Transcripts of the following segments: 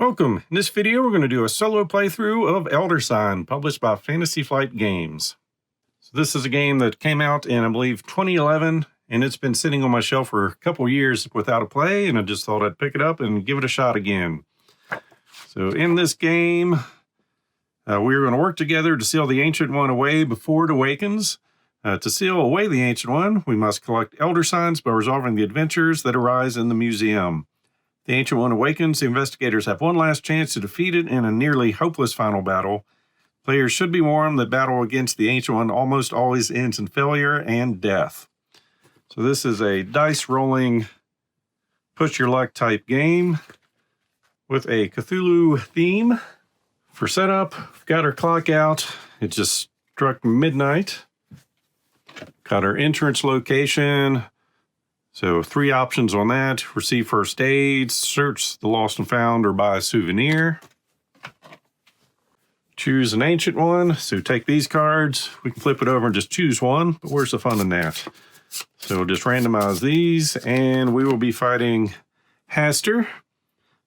Welcome. In this video, we're going to do a solo playthrough of Elder Sign, published by Fantasy Flight Games. So this is a game that came out in, I believe, 2011, and it's been sitting on my shelf for a couple years without a play, and I just thought I'd pick it up and give it a shot again. So in this game, we're going to work together to seal the Ancient One away before it awakens. To seal away the Ancient One, we must collect Elder Signs by resolving the adventures that arise in the museum. The Ancient One awakens. The investigators have one last chance to defeat it in a nearly hopeless final battle. Players should be warned that battle against the Ancient One almost always ends in failure and death. So this is a dice rolling, push your luck type game with a Cthulhu theme. For setup, we've got our clock out. It just struck midnight. Got our entrance location. So 3 options on that: receive first aid, search the lost and found, or buy a souvenir. Choose an Ancient One. So take these cards. We can flip it over and just choose one, but where's the fun in that? So we'll just randomize these, and we will be fighting HASTUR,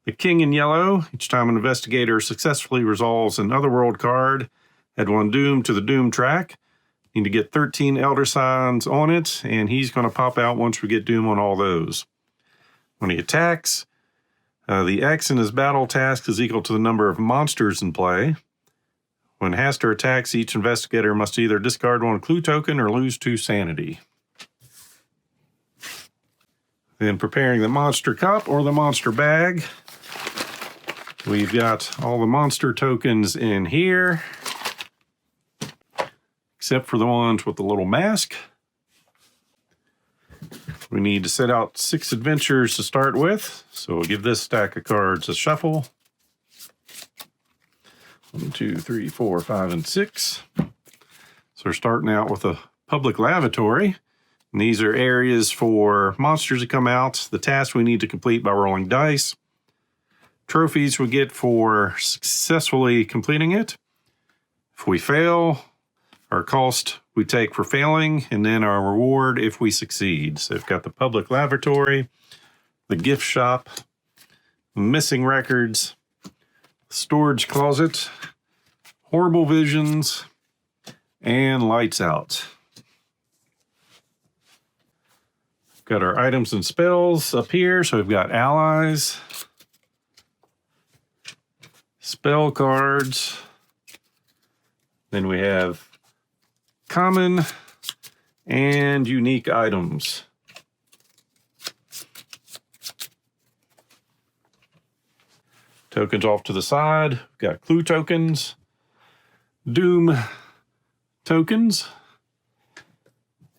the King in yellow. Each time an investigator successfully resolves an Otherworld card, add 1 doom to the doom track. Need to get 13 Elder Signs on it, and he's going to pop out once we get doom on all those. When he attacks, the X in his battle task is equal to the number of monsters in play. When HASTUR attacks, each investigator must either discard 1 clue token or lose 2 sanity. Then preparing the monster cup or the monster bag. We've got all the monster tokens in here, except for the ones with the little mask. We need to set out 6 adventures to start with, so we'll give this stack of cards a shuffle. 1, 2, 3, 4, 5, and 6. So we're starting out with a public lavatory. And these are areas for monsters to come out, the tasks we need to complete by rolling dice, trophies we get for successfully completing it. If we fail, our cost we take for failing, and then our reward if we succeed. So we've got the public lavatory, the gift shop, missing records, storage closet, horrible visions, and lights out. Got our items and spells up here. So we've got allies, spell cards, then we have common and unique items. Tokens off to the side. We've got clue tokens, doom tokens,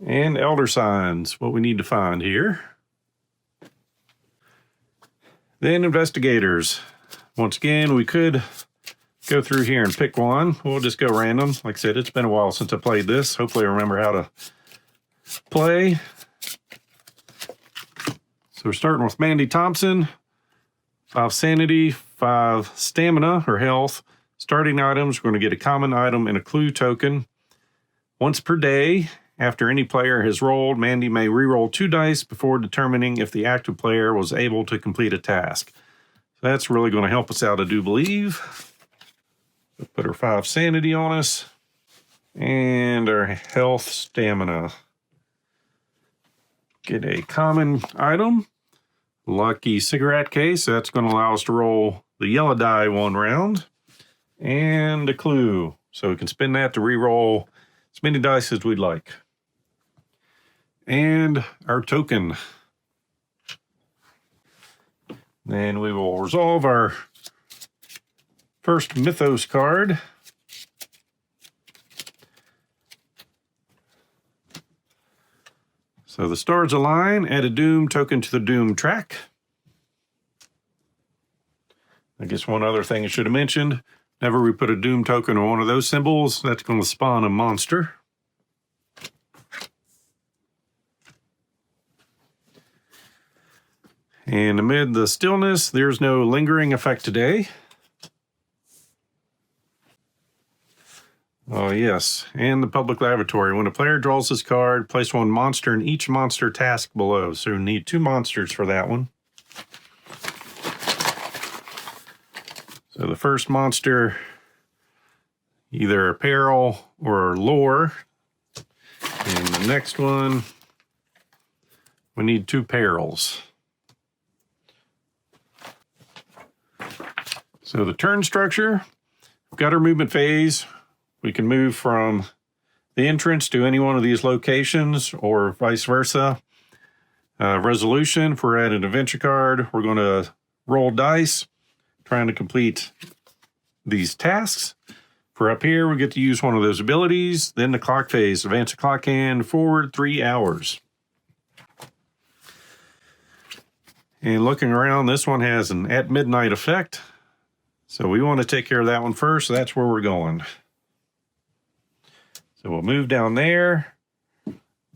and Elder Signs, what we need to find here. Then investigators. Once again, we could go through here and pick one. We'll just go random. Like I said, it's been a while since I played this. Hopefully I remember how to play. So we're starting with Mandy Thompson. 5 sanity, 5 stamina or health. Starting items, we're going to get a common item and a clue token. Once per day, after any player has rolled, Mandy may re-roll 2 dice before determining if the active player was able to complete a task. So that's really going to help us out, I do believe. We'll put our 5 sanity on us, and our health stamina. Get a common item, lucky cigarette case. That's going to allow us to roll the yellow die 1 round, and a clue. So we can spin that to re-roll as many dice as we'd like. And our token. Then we will resolve our first Mythos card. So the stars align, add a doom token to the doom track. I guess one other thing I should have mentioned, whenever we put a doom token on one of those symbols, that's going to spawn a monster. And amid the stillness, there's no lingering effect today. Oh, yes. And the public lavatory. When a player draws this card, place 1 monster in each monster task below. So we need 2 monsters for that one. So the first monster, either a peril or lore. And the next one, we need 2 perils. So the turn structure, we've got our movement phase. We can move from the entrance to any one of these locations or vice versa. Resolution, if we're at an adventure card, we're going to roll dice, trying to complete these tasks. For up here, we get to use one of those abilities. Then the clock phase, advance the clock hand forward 3 hours. And looking around, this one has an at midnight effect. So we want to take care of that one first. So that's where we're going. So we'll move down there.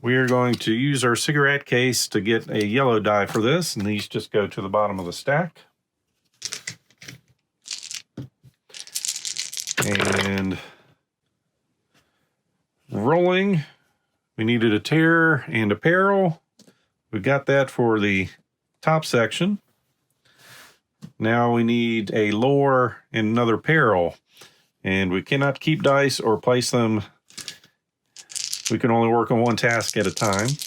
We are going to use our cigarette case to get a yellow die for this. And these just go to the bottom of the stack. And rolling, we needed a terror and a peril. We got that for the top section. Now we need a lore and another peril. And we cannot keep dice or place them. We can only work on one task at a time. So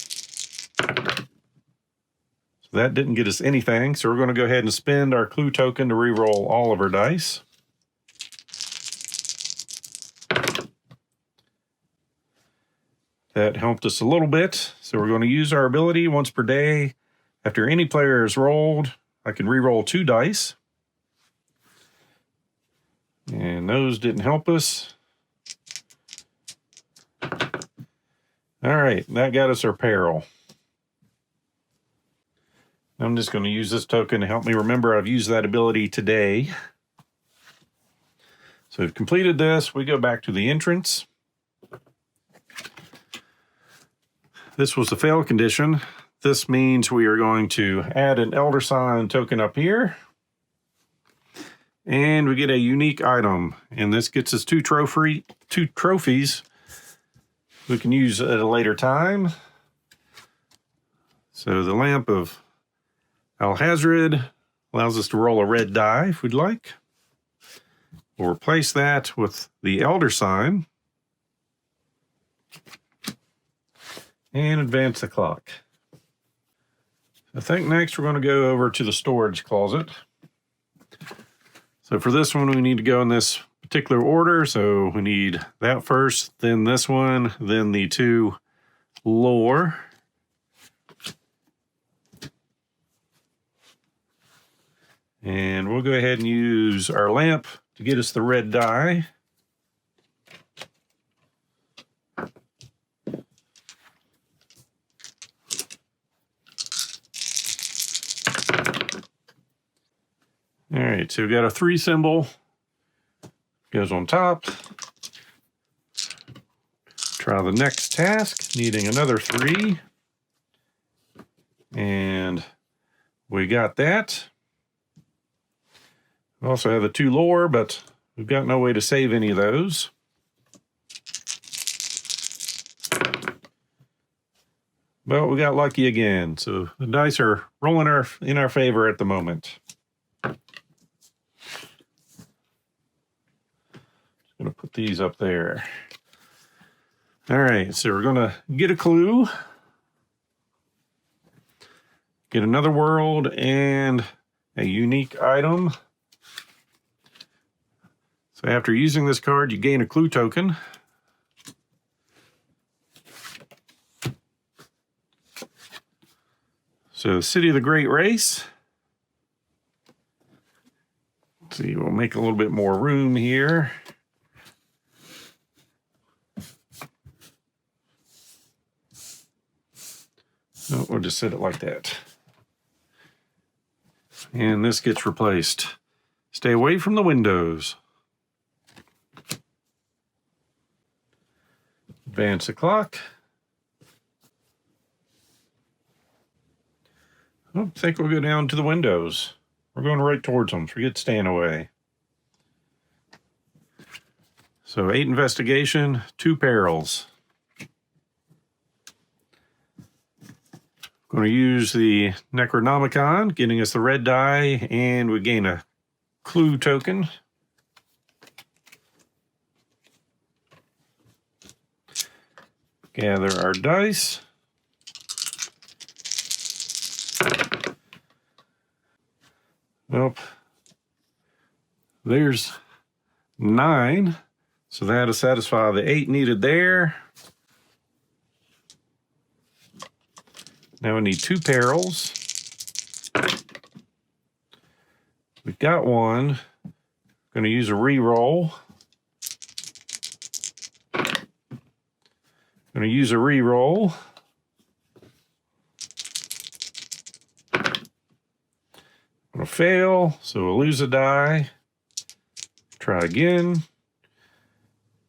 that didn't get us anything. So we're going to go ahead and spend our clue token to re-roll all of our dice. That helped us a little bit. So we're going to use our ability once per day. After any player has rolled, I can re-roll 2 dice. And those didn't help us. All right, that got us our peril. I'm just going to use this token to help me remember I've used that ability today. So we've completed this. We go back to the entrance. This was the fail condition. This means we are going to add an Elder Sign token up here. And we get a unique item. And this gets us 2 trophies we can use at a later time. So the Lamp of Alhazred allows us to roll a red die if we'd like. We'll replace that with the Elder Sign. And advance the clock. I think next we're going to go over to the storage closet. So for this one, we need to go in this particular order. So we need that first, then this one, then the 2 lore. And we'll go ahead and use our lamp to get us the red die. All right, so we've got a 3 symbol. Goes on top. Try the next task, needing another 3. And we got that. We also have the 2 lore, but we've got no way to save any of those. But we got lucky again. So the dice are rolling in our favor at the moment. Going to put these up there. All right, so we're going to get a clue, get another world, and a unique item. So after using this card, you gain a clue token. So City of the Great Race. Let's see, we'll make a little bit more room here. Oh, we'll just set it like that. And this gets replaced. Stay away from the windows. Advance the clock. I think we'll go down to the windows. We're going right towards them. Forget staying away. So 8 investigation, 2 perils. Going to use the Necronomicon, getting us the red die, and we gain a clue token. Gather our dice. Nope. There's 9. So that'll satisfy the 8 needed there. Now we need 2 perils. We've got one. Going to use a re-roll. Going to use a re-roll. Going to fail, so we'll lose a die. Try again.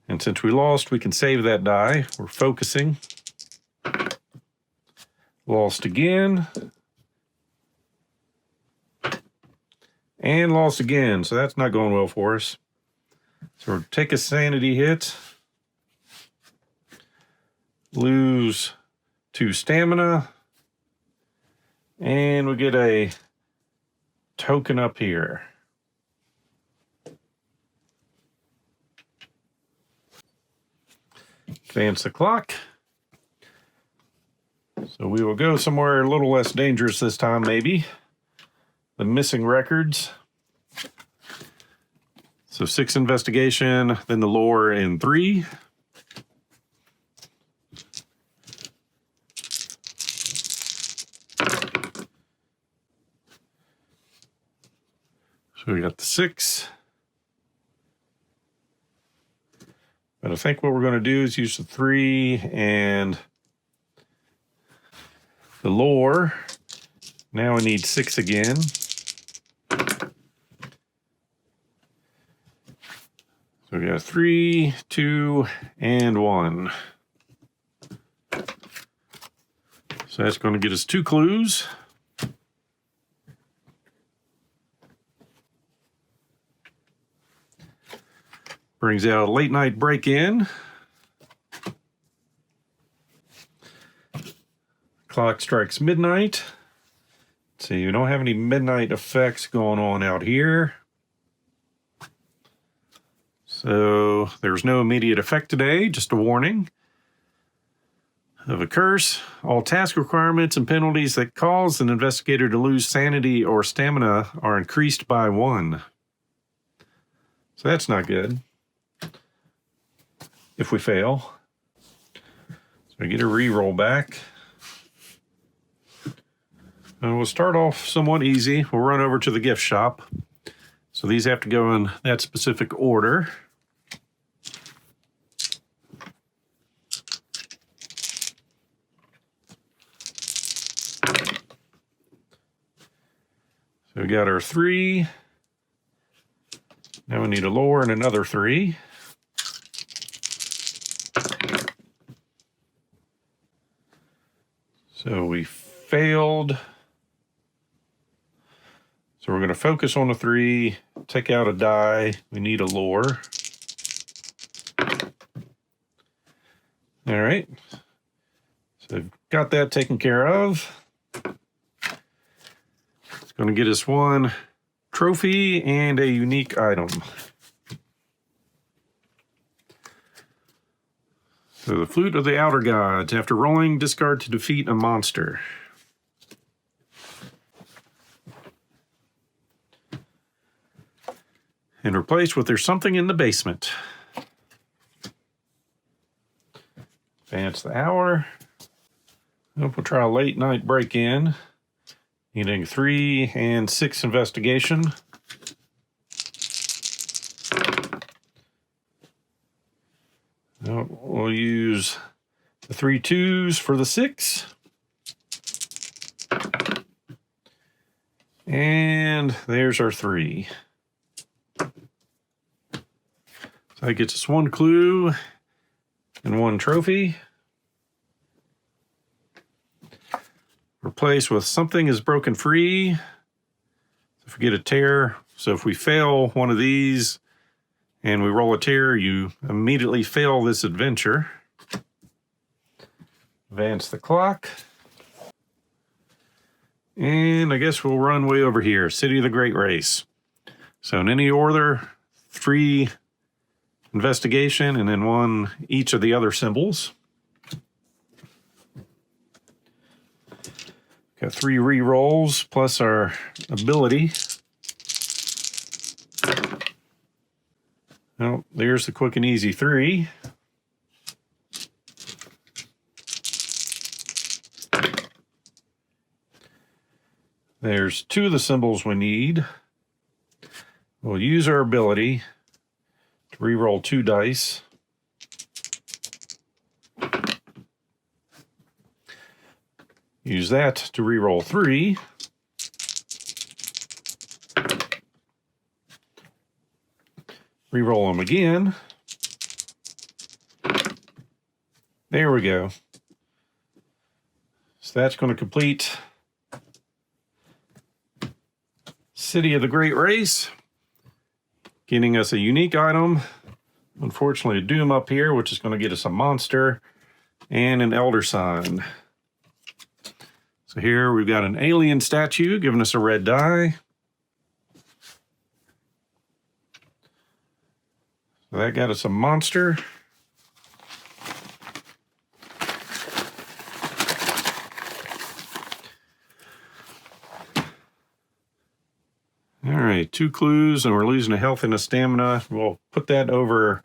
And since we lost, we can save that die. We're focusing. Lost again. And lost again, so that's not going well for us. So we'll take a sanity hit. Lose 2 stamina. And we get a token up here. Advance the clock. So we will go somewhere a little less dangerous this time, maybe. The missing records. So 6 investigation, then the lore in 3. So we got the 6. But I think what we're going to do is use the 3 and the lore. Now we need 6 again. So we got 3, 2, and 1. So that's going to get us 2 clues. Brings out a late night break-in. Clock strikes midnight. Let's see, we don't have any midnight effects going on out here. So there's no immediate effect today, just a warning of a curse. All task requirements and penalties that cause an investigator to lose sanity or stamina are increased by 1. So that's not good if we fail. So we get a re-roll back. And we'll start off somewhat easy. We'll run over to the gift shop. So these have to go in that specific order. So we got our 3. Now we need a lore and another 3. So we failed. So we're going to focus on the 3, take out a die. We need a lore. All right. So got that taken care of. It's going to get us 1 trophy and a unique item. So the Flute of the Outer Gods. After rolling, discard to defeat a monster. And replace with there's something in the basement. Advance the hour. We'll try a late night break-in. Needing 3 and 6 investigation. We'll use the 3 2s for the 6. And there's our 3. So that gets us 1 clue and 1 trophy. Replace with something is broken free. If we get a tear, so if we fail one of these and we roll a tear, you immediately fail this adventure. Advance the clock. And I guess we'll run way over here, City of the Great Race. So in any order, 3 investigation and then 1 each of the other symbols. Got 3 re-rolls plus our ability. Well, there's the quick and easy 3. There's 2 of the symbols we need. We'll use our ability to re-roll 2 dice. Use that to re-roll 3. Re-roll them again. There we go. So that's going to complete City of the Great Race, getting us a unique item. Unfortunately, a Doom up here, which is going to get us a monster and an Elder Sign. So here we've got an alien statue giving us a red die. So that got us a monster. All right, 2 clues, and we're losing a health and a stamina. We'll put that over.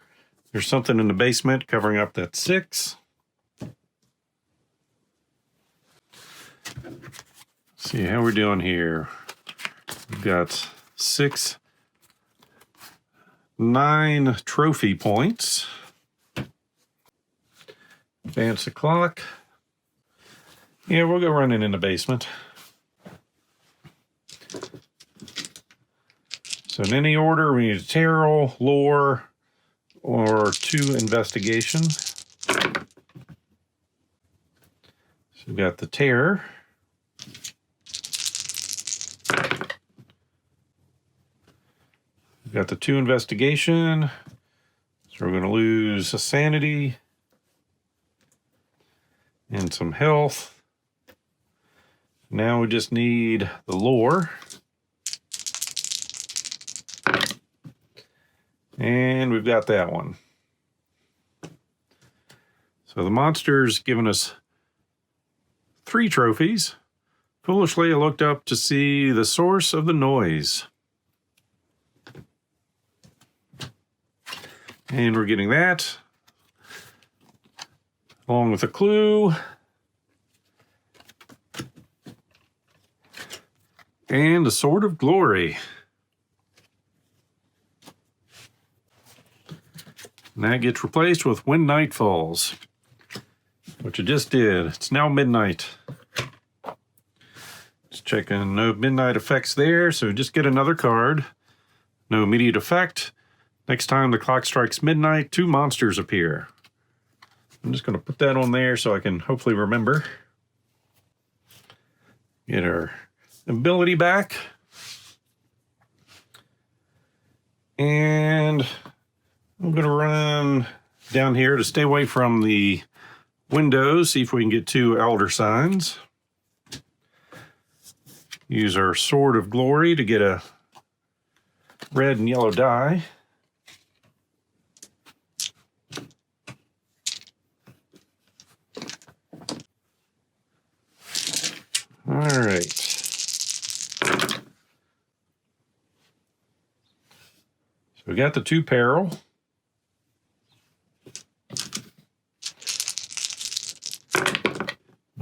There's something in the basement covering up that 6. See how we're doing here. We've got 9 trophy points. Advance the clock. Yeah, we'll go running in the basement. So in any order, we need a tarot, lore, or 2 investigation. So we've got the terror. We've got the 2 investigation. So we're going to lose a sanity and some health. Now we just need the lore. And we've got that one. So the monster's given us 3 trophies. Foolishly, I looked up to see the source of the noise. And we're getting that, along with a clue. And a Sword of Glory. And that gets replaced with When Night Falls, which it just did. It's now midnight. Just checking, no midnight effects there, so just get another card. No immediate effect. Next time the clock strikes midnight, 2 monsters appear. I'm just going to put that on there so I can hopefully remember. Get our ability back. And I'm going to run down here to stay away from the windows, see if we can get 2 Elder Signs. Use our Sword of Glory to get a red and yellow die. All right. So we got the 2 peril.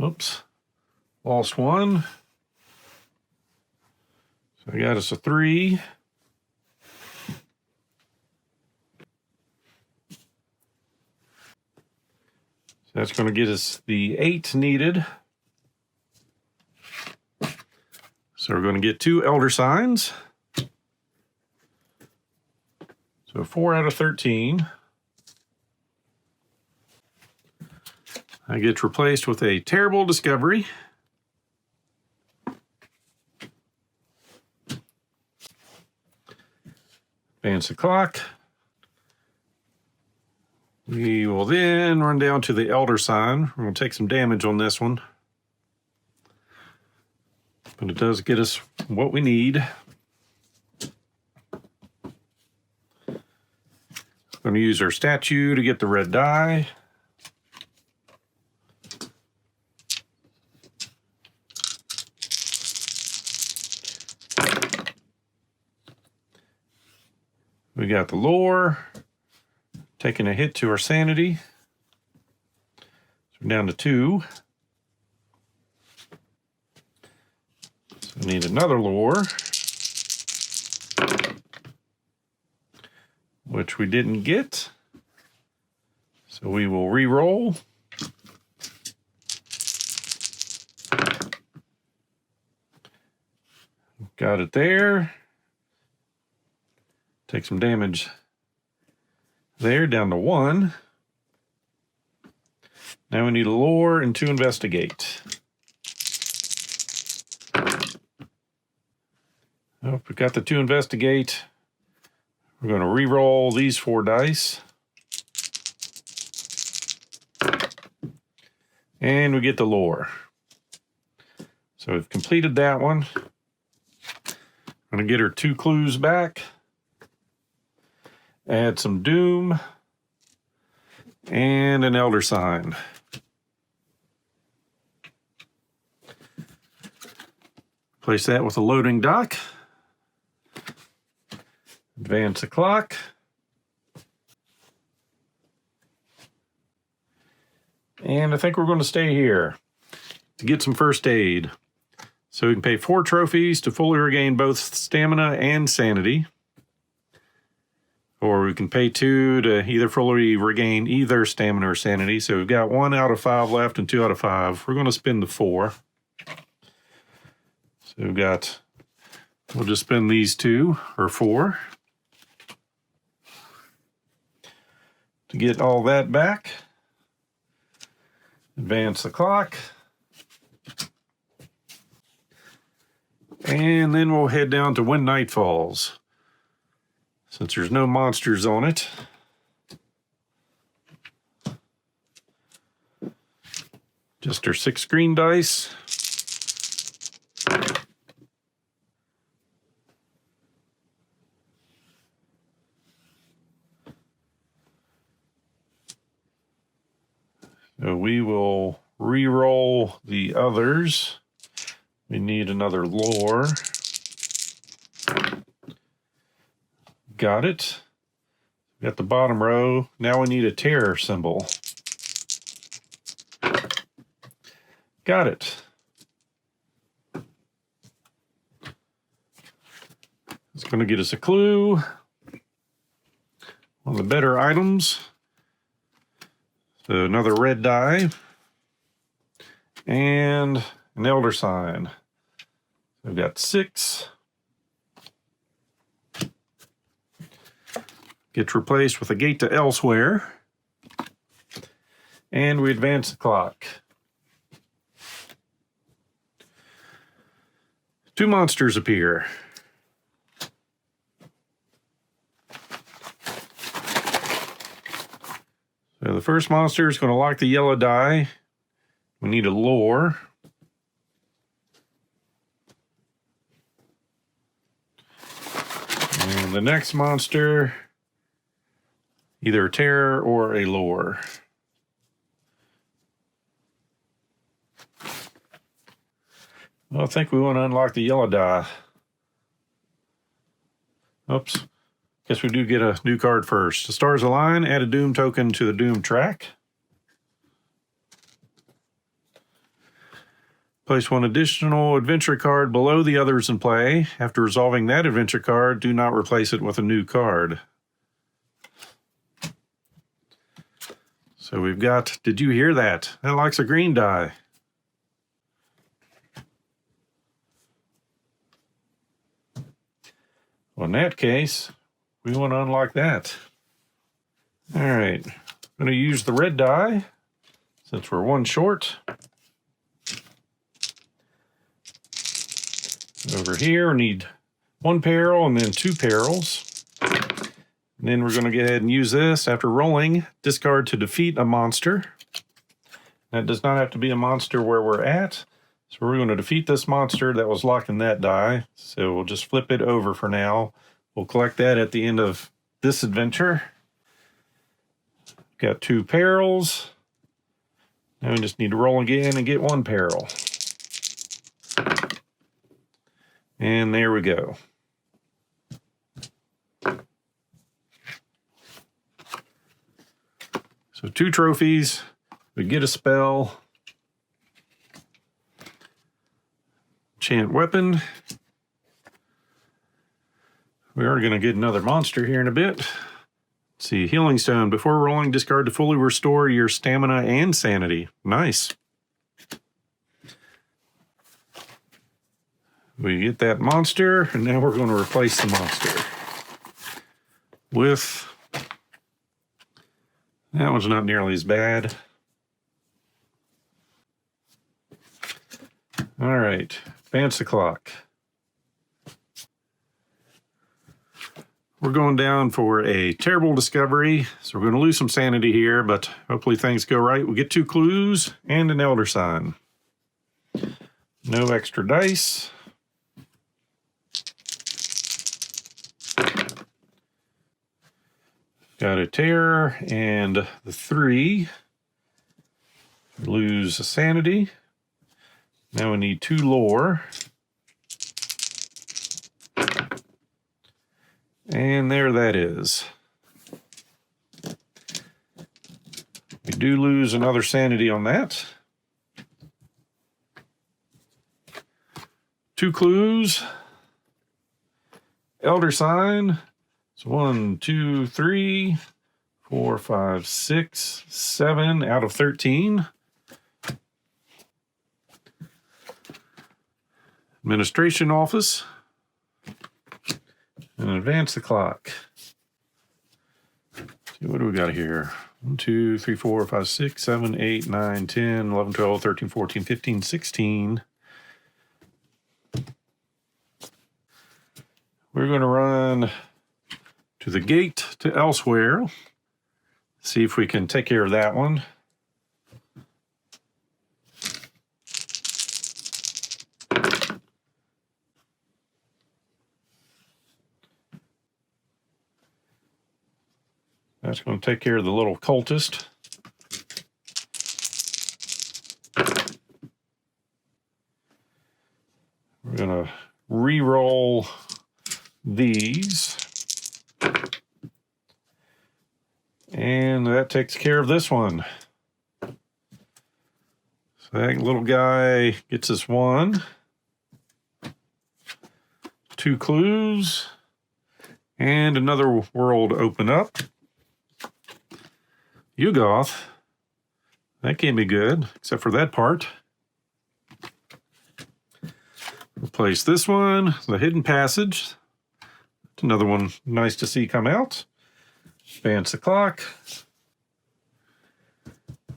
Oops. Lost 1. So I got us a 3. So that's going to get us the 8 needed. So we're going to get 2 Elder Signs. So 4 out of 13. I get replaced with a Terrible Discovery. Advance the clock. We will then run down to the Elder Sign. We're going to take some damage on this one. But it does get us what we need. I'm going to use our statue to get the red die. We got the lore, taking a hit to our sanity. So we're down to 2. So we need another lore, which we didn't get. So we will re-roll. Got it there. Take some damage there, down to 1. Now we need a lore and 2 investigate. Oh, we got the 2 investigate. We're going to re-roll these 4 dice. And we get the lore. So we've completed that one. I'm going to get her 2 clues back. Add some doom. And an elder sign. Place that with a loading dock. Advance the clock. And I think we're going to stay here to get some first aid. So we can pay 4 trophies to fully regain both stamina and sanity. Or we can pay 2 to either fully regain either stamina or sanity. So we've got 1 out of 5 left and 2 out of 5. We're going to spend the 4. So we've got, we'll just spend these 2 or 4 to get all that back. Advance the clock. And then we'll head down to When Night Falls. Since there's no monsters on it. Just our 6 green dice. So we will re-roll the others. We need another lore. Got it. Got the bottom row. Now we need a terror symbol. Got it. It's going to get us a clue. One of the better items. So another red die. And an elder sign. We've got 6. Gets replaced with a gate to elsewhere. And we advance the clock. 2 monsters appear. So the first monster is going to lock the yellow die. We need a lore. And the next monster, either a terror or a lore. Well, I think we want to unlock the yellow die. Oops. Guess we do get a new card first. The stars align, add a doom token to the doom track. Place 1 additional adventure card below the others in play. After resolving that adventure card, do not replace it with a new card. So we've got, did you hear that? That likes a green die. Well, in that case, we want to unlock that. All right, I'm going to use the red die since we're 1 short. Over here, we need 1 peril and then 2 perils. And then we're going to go ahead and use this after rolling. Discard to defeat a monster. That does not have to be a monster where we're at. So we're going to defeat this monster that was locked in that die. So we'll just flip it over for now. We'll collect that at the end of this adventure. Got 2 perils. Now we just need to roll again and get 1 peril. And there we go. So 2 trophies. We get a spell. Enchant weapon. We are going to get another monster here in a bit. Let's see, healing stone. Before rolling, discard to fully restore your stamina and sanity. Nice. We get that monster, and now we're going to replace the monster with... That one's not nearly as bad. All right, advance the clock. We're going down for a terrible discovery, so we're going to lose some sanity here, but hopefully things go right. We get 2 clues and an elder sign. No extra dice. Got a terror and the 3. Lose a sanity. Now we need 2 lore. And there that is. We do lose another sanity on that. 2 clues. Elder sign. So 1, 2, 3, 4, 5, 6, 7 out of 13. Administration office. And advance the clock. See, what do we got here? 1, 2, 3, 4, 5, 6, 7, 8, 9, 10, 11, 12, 13, 14, 15, 16. We're going to run to the gate to elsewhere. See if we can take care of that one. That's going to take care of the little cultist. We're going to re-roll these. And that takes care of this one. So that little guy gets us 1. 2 clues. And another world open up. Yugoth. That can't be good, except for that part. Replace this one, the hidden passage. It's another one nice to see come out. Advance the clock.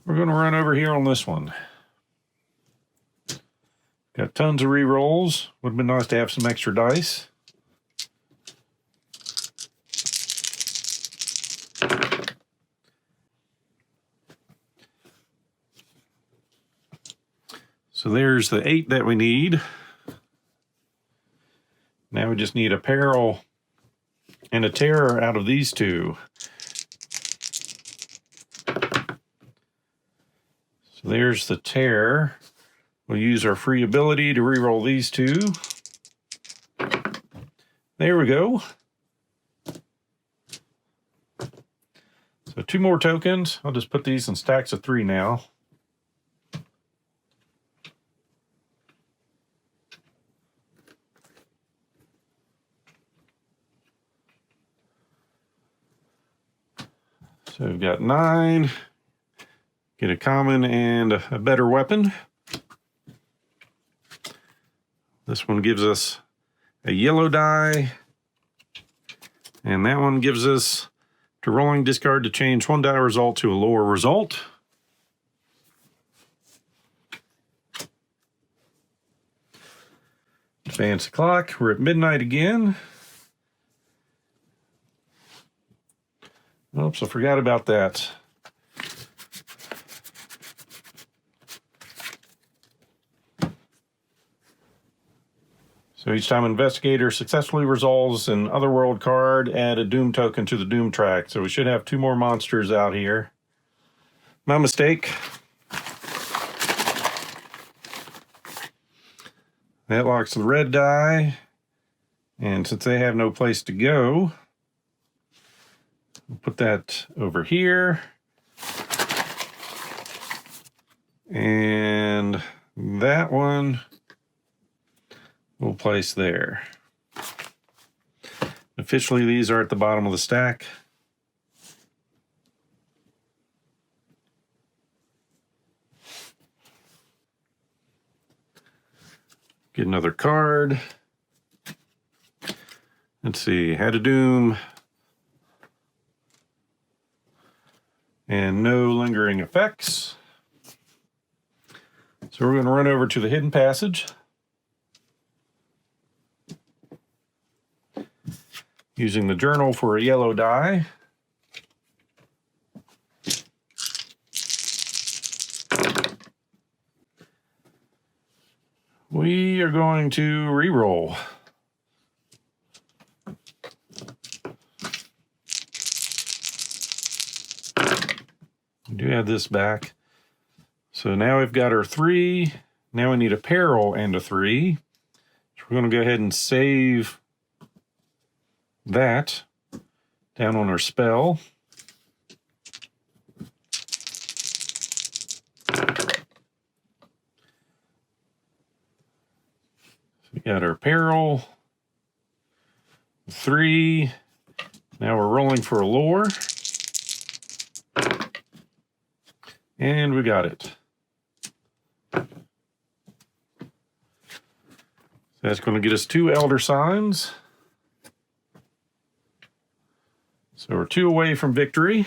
We're going to run over here on this one. Got tons of re-rolls. Would have been nice to have some extra dice. So there's the 8 that we need. Now we just need a peril and a terror out of these 2. So there's the terror. We'll use our free ability to re-roll these 2. There we go. So 2 more tokens. I'll just put these in stacks of 3 now. So we've got 9. Get a common and a better weapon. This one gives us a yellow die. And that one gives us to rolling discard to change 1 die result to a lower result. Advance the clock. We're at midnight again. Oops, I forgot about that. So each time investigator successfully resolves an otherworld card, add a doom token to the doom track. So we should have 2 more monsters out here. My mistake. That locks the red die. And since they have no place to go, we'll put that over here. And that one we'll place there. Officially, these are at the bottom of the stack. Get another card. Let's see, Had a Doom. And no lingering effects. So we're going to run over to the hidden passage. Using the journal for a yellow die. We are going to re-roll. We do have this back. So now we've got our 3. Now we need a peril and a 3. So we're going to go ahead and save that down on our spell. We got our peril, 3. Now we're rolling for a lore. And we got it. That's going to get us 2 Elder Signs. So we're 2 away from victory.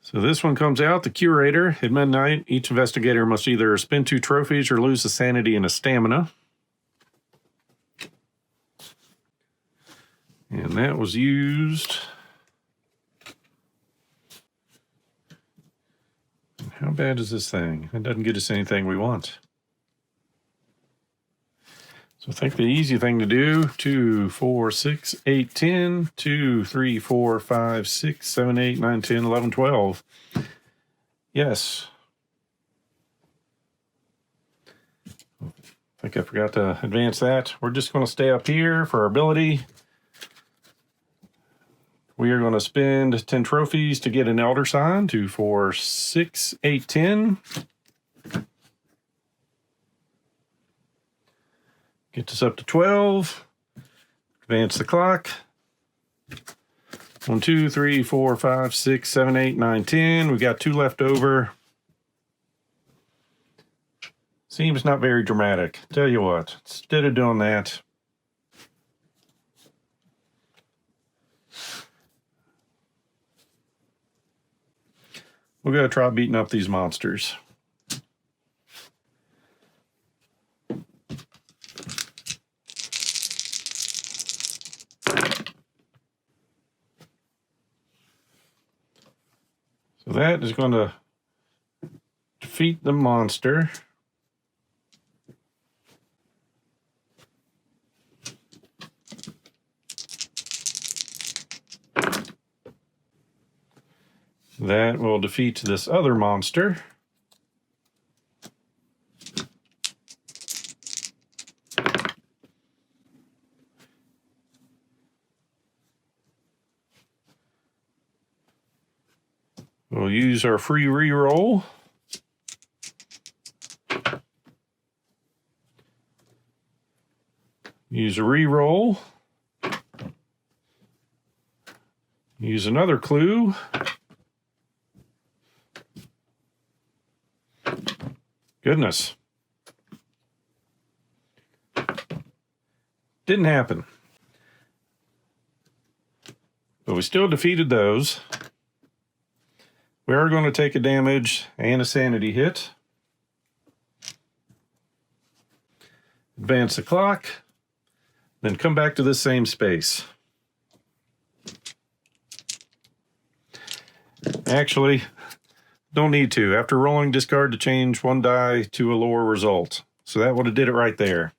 So this one comes out, the Curator. At midnight, each investigator must either spend 2 trophies or lose a sanity and a stamina. And that was used. How bad is this thing? It doesn't get us anything we want. So I think the easy thing to do, 2, 4, 6, 8, 10, 2, 3, 4, 5, 6, 7, 8, 9, 10, 11, 12. Yes. I think I forgot to advance that. We're just going to stay up here for our ability. We are going to spend 10 trophies to get an Elder Sign. 2, 4, 6, 8, 10. Get us up to 12. Advance the clock. 1, 2, 3, 4, 5, 6, 7, 8, 9, 10. We got 2 left over. Seems not very dramatic. Tell you what, instead of doing that, we're going to try beating up these monsters. So that is going to defeat the monster. That will defeat this other monster. We'll use our free reroll. Use a reroll. Use another clue. Goodness. Didn't happen. But we still defeated those. We are going to take a damage and a sanity hit. Advance the clock. Then come back to this same space. Actually, don't need to. After rolling, discard to change 1 die to a lower result. So that would have did it right there.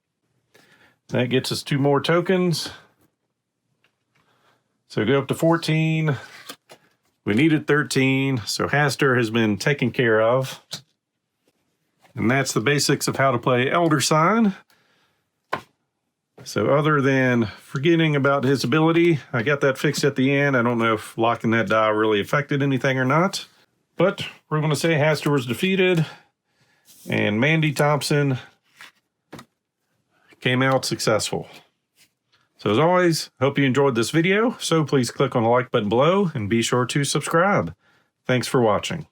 That gets us 2 more tokens. So go up to 14. We needed 13, so HASTUR has been taken care of. And that's the basics of how to play Elder Sign. So other than forgetting about his ability, I got that fixed at the end. I don't know if locking that die really affected anything or not. But we're going to say HASTUR was defeated, and Mandy Thompson came out successful. So as always, hope you enjoyed this video. So please click on the like button below and be sure to subscribe. Thanks for watching.